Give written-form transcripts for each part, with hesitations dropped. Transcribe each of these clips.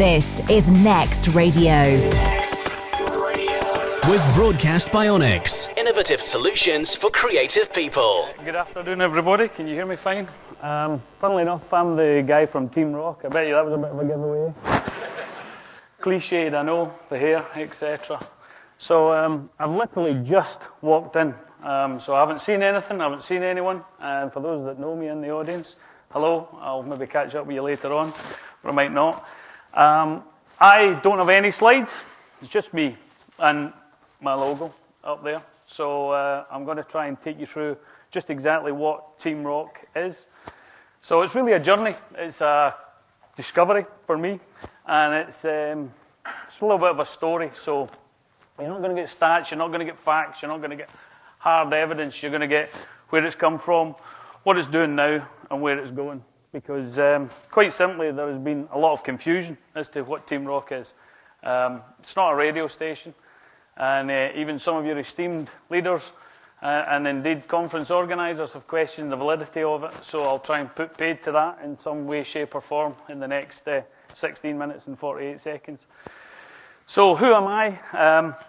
This is Next Radio. With Broadcast Bionics, innovative solutions for creative people. Good afternoon, everybody. Can you hear me fine? Funnily enough, I'm the guy from TeamRock. I bet you that was a bit of a giveaway. Cliched, I know, the hair, etc. So I've literally just walked in. So I haven't seen anything, I haven't seen anyone. And for those that know me in the audience, hello. I'll maybe catch up with you later on, or I might not. I don't have any slides. It's just me and my logo up there. So I'm going to try and take you through just exactly what TeamRock is. So it's really a journey. It's a discovery for me, and it's a little bit of a story. So you're not going to get stats, you're not going to get facts, you're not going to get hard evidence. You're going to get where it's come from, what it's doing now, and where it's going. Because quite simply, there has been a lot of confusion as to what TeamRock is. It's not a radio station, and even some of your esteemed leaders and indeed conference organisers have questioned the validity of it. So I'll try and put paid to that in some way, shape or form in the next 16 minutes and 48 seconds. So who am I?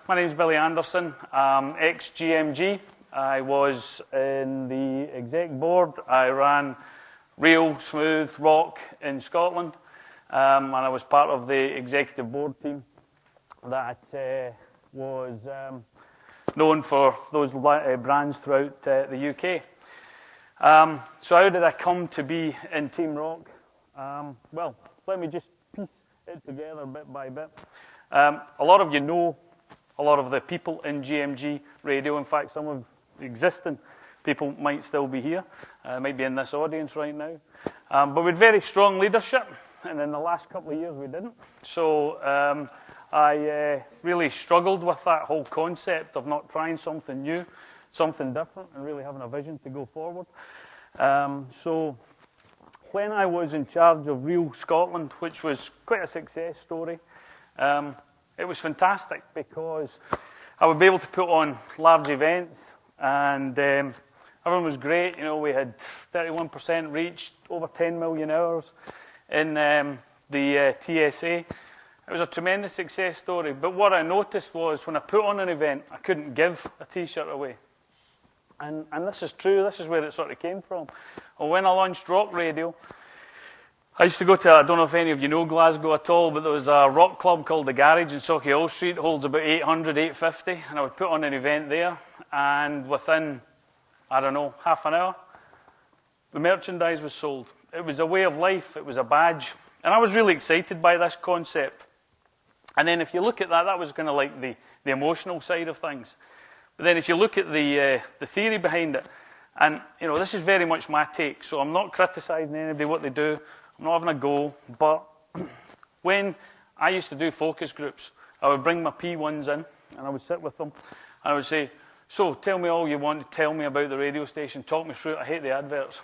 My name is Billy Anderson. I'm ex-GMG. I was in the exec board. I ran real smooth rock in Scotland, and I was part of the executive board team that was known for those brands throughout the UK. So how did I come to be in TeamRock? Well, let me just piece it together bit by bit. A lot of you know a lot of the people in GMG Radio. In fact, some of the existing people might still be here, might be in this audience right now. But we had very strong leadership, and in the last couple of years we didn't. So I really struggled with that whole concept of not trying something new, something different, and really having a vision to go forward. So when I was in charge of Real Scotland, which was quite a success story, it was fantastic because I would be able to put on large events, and everyone was great. You know, we had 31% reach, over 10 million hours in the TSA. It was a tremendous success story. But what I noticed was when I put on an event, I couldn't give a T-shirt away. And this is true. This is where it sort of came from. Well, when I launched Rock Radio, I used to go to, I don't know if any of you know Glasgow at all, but there was a rock club called The Garage in Sauchiehall Street. It holds about 800, 850. And I would put on an event there. And within, I don't know, half an hour, the merchandise was sold. It was a way of life. It was a badge. And I was really excited by this concept. And then if you look at that, that was kind of like the emotional side of things. But then if you look at the theory behind it, and you know, this is very much my take, so I'm not criticising anybody what they do. I'm not having a go. But when I used to do focus groups, I would bring my P1s in, and I would sit with them, and I would say, so tell me all you want to tell me about the radio station. Talk me through it. I hate the adverts.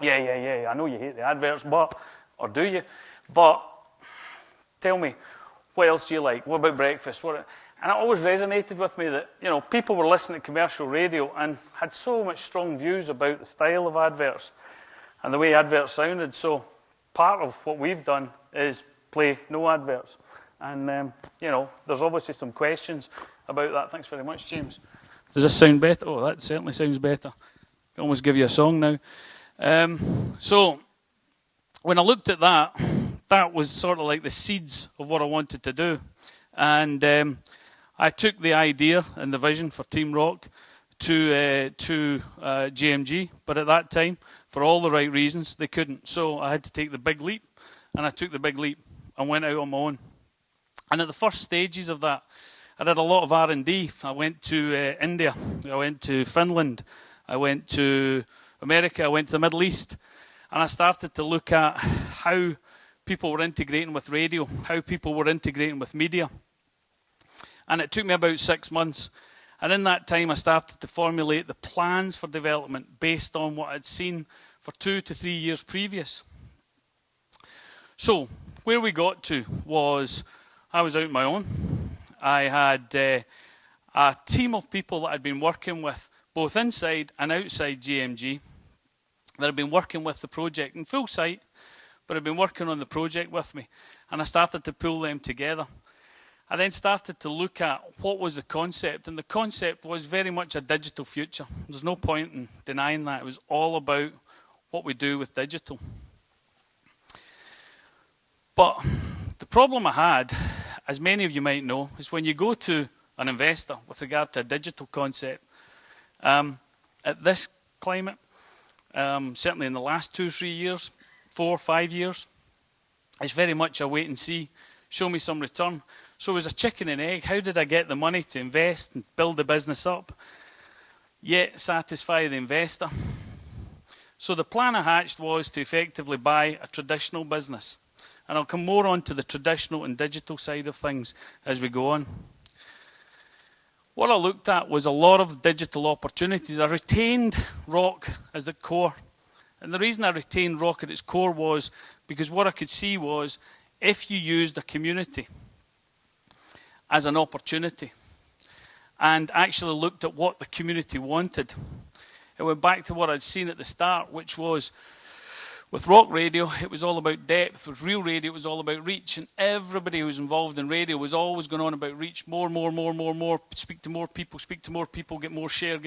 Yeah. I know you hate the adverts, but, or do you? But tell me, what else do you like? What about breakfast? And it always resonated with me that, you know, people were listening to commercial radio and had so much strong views about the style of adverts and the way adverts sounded. So part of what we've done is play no adverts. And, you know, there's obviously some questions about that. Thanks very much, James. Does this sound better? Oh, that certainly sounds better. I can almost give you a song now. So when I looked at that, that was sort of like the seeds of what I wanted to do. And I took the idea and the vision for TeamRock to GMG, but at that time, for all the right reasons, they couldn't. So I had to take the big leap, and I took the big leap and went out on my own. And at the first stages of that, I did a lot of R&D. I went to India, I went to Finland, I went to America, I went to the Middle East, and I started to look at how people were integrating with radio, how people were integrating with media. And it took me about 6 months. And in that time, I started to formulate the plans for development based on what I'd seen for 2 to 3 years previous. So where we got to was I was out on my own. I had a team of people that I'd been working with both inside and outside GMG that had been working with the project in full sight, but had been working on the project with me, and I started to pull them together. I then started to look at what was the concept, and the concept was very much a digital future. There's no point in denying that. It was all about what we do with digital. But the problem I had, as many of you might know, is when you go to an investor with regard to a digital concept, at this climate, certainly in the last 2 or 3 years, 4 or 5 years, it's very much a wait and see, show me some return. So it was a chicken and egg. How did I get the money to invest and build the business up, yet satisfy the investor? So the plan I hatched was to effectively buy a traditional business. And I'll come more on to the traditional and digital side of things as we go on. What I looked at was a lot of digital opportunities. I retained rock as the core. And the reason I retained rock at its core was because what I could see was if you used a community as an opportunity and actually looked at what the community wanted, it went back to what I'd seen at the start, which was with rock radio, it was all about depth. With real radio, it was all about reach. And everybody who was involved in radio was always going on about reach. More. Speak to more people, get more share.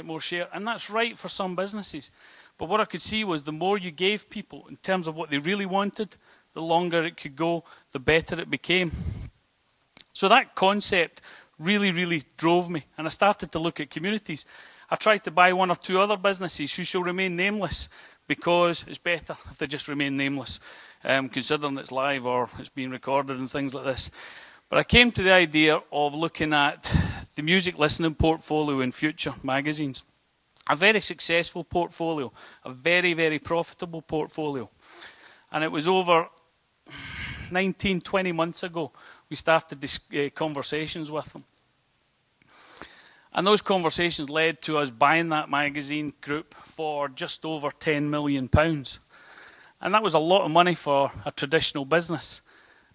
And that's right for some businesses. But what I could see was the more you gave people in terms of what they really wanted, the longer it could go, the better it became. So that concept really drove me. And I started to look at communities. I tried to buy 1 or 2 other businesses who shall remain nameless, because it's better if they just remain nameless, considering it's live or it's being recorded and things like this. But I came to the idea of looking at the music listening portfolio in Future magazines. A very successful portfolio, a very profitable portfolio. And it was over 19, 20 months ago we started these conversations with them. And those conversations led to us buying that magazine group for just over £10 million. And that was a lot of money for a traditional business.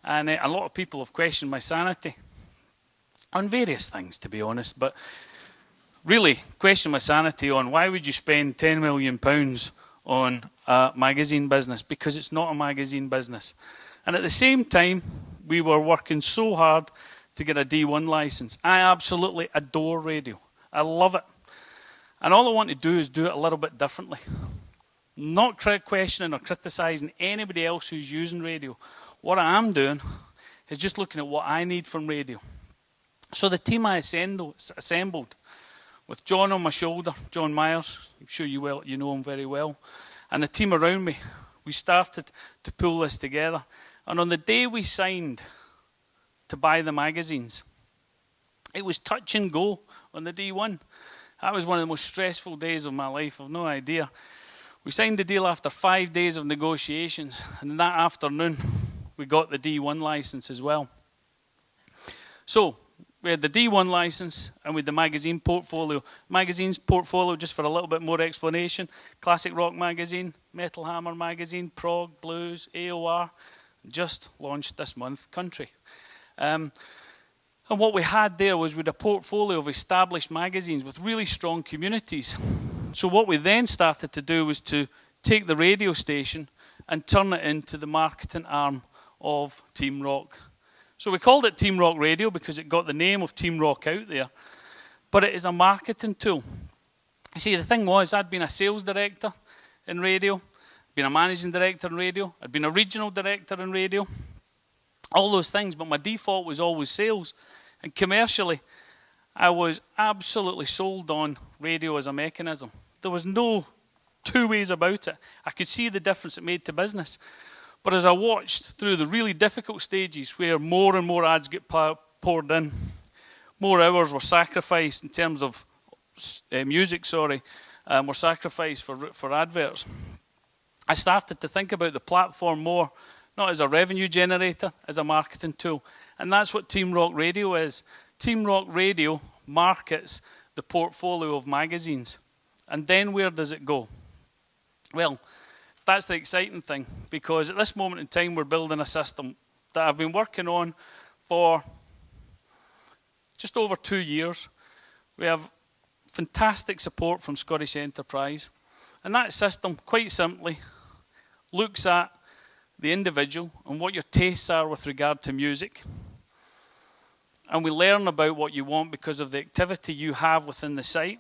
And a lot of people have questioned my sanity on various things, to be honest. But really questioned my sanity on why would you spend £10 million on a magazine business? Because it's not a magazine business. And at the same time, we were working so hard to get a D1 license. I absolutely adore radio. I love it. And all I want to do is do it a little bit differently. Not questioning or criticising anybody else who's using radio. What I am doing is just looking at what I need from radio. So the team I assembled, with John on my shoulder, John Myers, I'm sure you know him very well, and the team around me, we started to pull this together. And on the day we signed to buy the magazines, it was touch and go on the D1. That was one of the most stressful days of my life. I've no idea. We signed the deal after 5 days of negotiations, and that afternoon we got the D1 license as well. So we had the D1 license and we had the magazine portfolio. Magazine's portfolio, just for a little bit more explanation: Classic Rock Magazine, Metal Hammer Magazine, Prog, Blues, AOR, just launched this month, Country. And what we had there was we had a portfolio of established magazines with really strong communities. So what we then started to do was to take the radio station and turn it into the marketing arm of TeamRock. So we called it TeamRock Radio because it got the name of TeamRock out there. But it is a marketing tool. You see, the thing was, I'd been a sales director in radio, been a managing director in radio, I'd been a regional director in radio, all those things, but my default was always sales. And commercially, I was absolutely sold on radio as a mechanism. There was no 2 ways about it. I could see the difference it made to business. But as I watched through the really difficult stages where more and more ads get poured in, more hours were sacrificed in terms of were sacrificed for adverts, I started to think about the platform more, not as a revenue generator, as a marketing tool. And that's what TeamRock Radio is. TeamRock Radio markets the portfolio of magazines. And then where does it go? Well, that's the exciting thing, because at this moment in time we're building a system that I've been working on for just over 2 years. We have fantastic support from Scottish Enterprise. And that system, quite simply, looks at the individual and what your tastes are with regard to music. And we learn about what you want because of the activity you have within the site.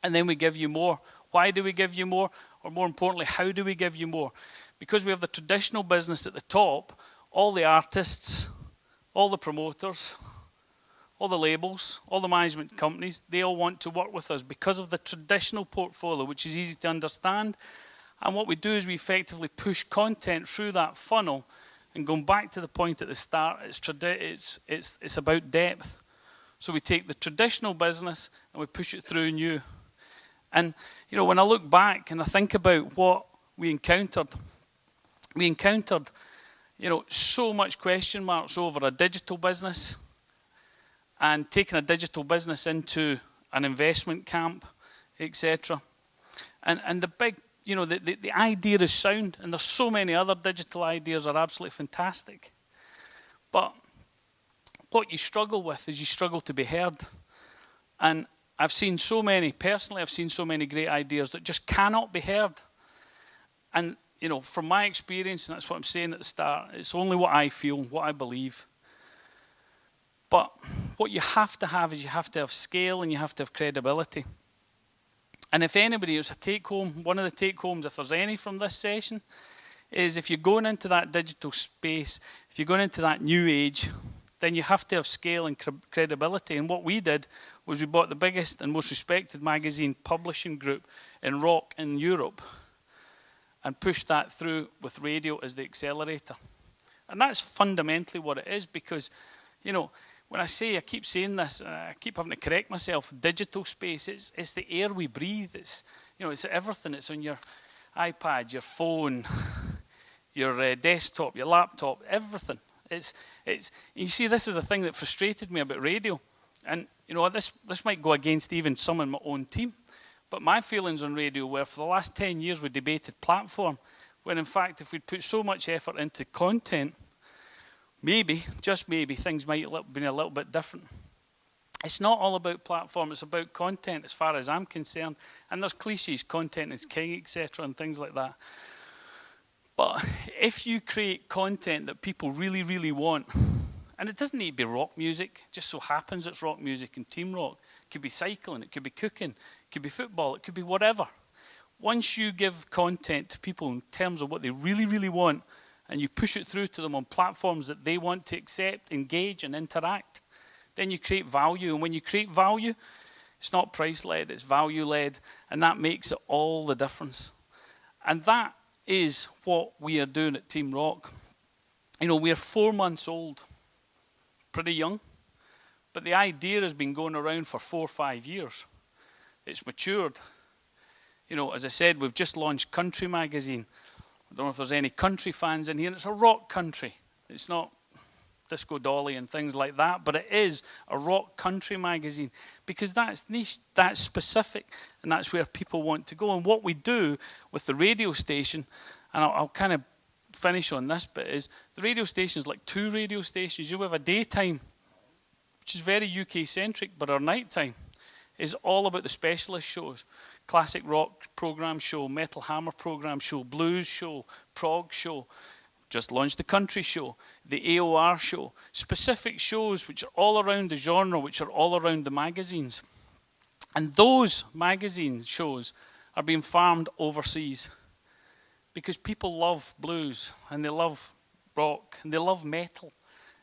And then we give you more. Why do we give you more? Or more importantly, how do we give you more? Because we have the traditional business at the top, all the artists, all the promoters, all the labels, all the management companies, they all want to work with us because of the traditional portfolio, which is easy to understand. And what we do is we effectively push content through that funnel. And going back to the point at the start, it's about depth. So we take the traditional business and we push it through new. And, you know, when I look back and I think about what we encountered, you know, so much question marks over a digital business and taking a digital business into an investment camp, etc. And the big, you know, the idea is sound, and there's so many other digital ideas are absolutely fantastic. But what you struggle with is you struggle to be heard. And I've seen so many great ideas that just cannot be heard. And, you know, from my experience, and that's what I'm saying at the start, it's only what I feel, what I believe. But what you have to have is you have to have scale and you have to have credibility. And if anybody, it's a take-home, one of the take-homes, if there's any from this session, is if you're going into that digital space, if you're going into that new age, then you have to have scale and credibility. And what we did was we bought the biggest and most respected magazine publishing group in rock in Europe and pushed that through with radio as the accelerator. And that's fundamentally what it is, because, you know, when I keep saying this, I keep having to correct myself, digital space, it's the air we breathe. It's, you know, it's everything. It's on your iPad, your phone, your desktop, your laptop, everything. It's. You see, this is the thing that frustrated me about radio. And, you know, this might go against even some in my own team. But my feelings on radio were, for the last 10 years, we debated platform, when in fact, if we'd put so much effort into content, maybe, just maybe, things might have been a little bit different. It's not all about platform, it's about content as far as I'm concerned. And there's cliches, content is king, etc., and things like that. But if you create content that people really, really want, and it doesn't need to be rock music, it just so happens it's rock music and TeamRock. It could be cycling, it could be cooking, it could be football, it could be whatever. Once you give content to people in terms of what they really, really want, and you push it through to them on platforms that they want to accept, engage, and interact, then you create value. And when you create value, it's not price-led, it's value-led, and that makes it all the difference. And that is what we are doing at TeamRock. You know, we are 4 months old, pretty young, but the idea has been going around for 4 or 5 years. It's matured. You know, as I said, we've just launched Country Magazine. I don't know if there's any country fans in here, and it's a rock country. It's not Disco Dolly and things like that, but it is a rock country magazine because that's niche, that's specific, and that's where people want to go. And what we do with the radio station, and I'll kind of finish on this bit, is the radio station is like 2 radio stations. You have a daytime, which is very UK-centric, but our nighttime is all about the specialist shows. Classic rock program show, metal hammer program show, blues show, prog show. Just launched the country show, the AOR show. Specific shows which are all around the genre, which are all around the magazines. And those magazines shows are being farmed overseas because people love blues and they love rock and they love metal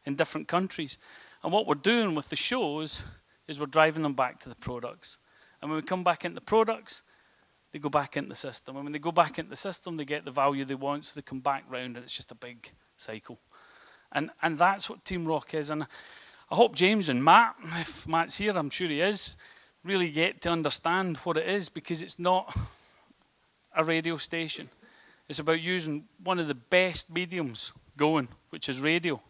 in different countries. And what we're doing with the shows is we're driving them back to the products. And when we come back into the products, they go back into the system. And when they go back into the system, they get the value they want, so they come back round, and it's just a big cycle. And that's what TeamRock is. And I hope James and Matt, if Matt's here, I'm sure he is, really get to understand what it is, because it's not a radio station. It's about using one of the best mediums going, which is radio,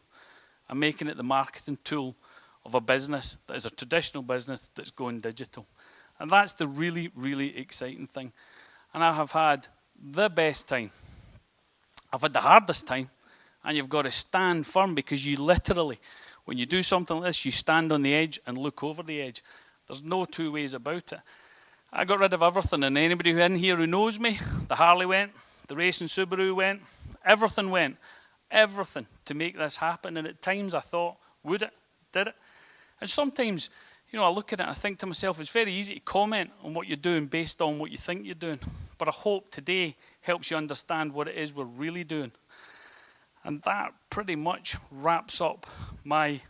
and making it the marketing tool of a business that is a traditional business that's going digital. And that's the really, really exciting thing. And I have had the best time. I've had the hardest time. And you've got to stand firm, because you literally, when you do something like this, you stand on the edge and look over the edge. There's no 2 ways about it. I got rid of everything. And anybody in here who knows me, the Harley went, the racing Subaru went, Everything went. Everything to make this happen. And at times I thought, would it? Did it? And sometimes, I look at it and I think to myself, it's very easy to comment on what you're doing based on what you think you're doing. But I hope today helps you understand what it is we're really doing. And that pretty much wraps up my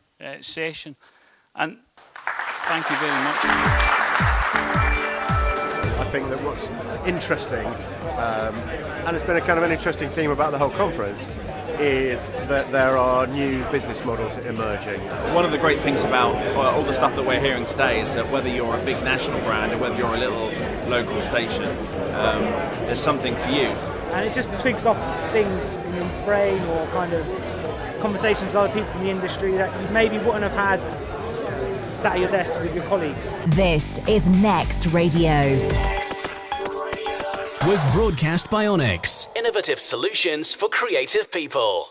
session. And thank you very much. I think that what's interesting, and it's been a kind of an interesting theme about the whole conference, is that there are new business models emerging. One of the great things about all the stuff that we're hearing today is that whether you're a big national brand or whether you're a little local station, there's something for you. And it just twigs off things in your brain or kind of conversations with other people from the industry that you maybe wouldn't have had sat at your desk with your colleagues. This is Next Radio. With Broadcast Bionics. Innovative solutions for creative people.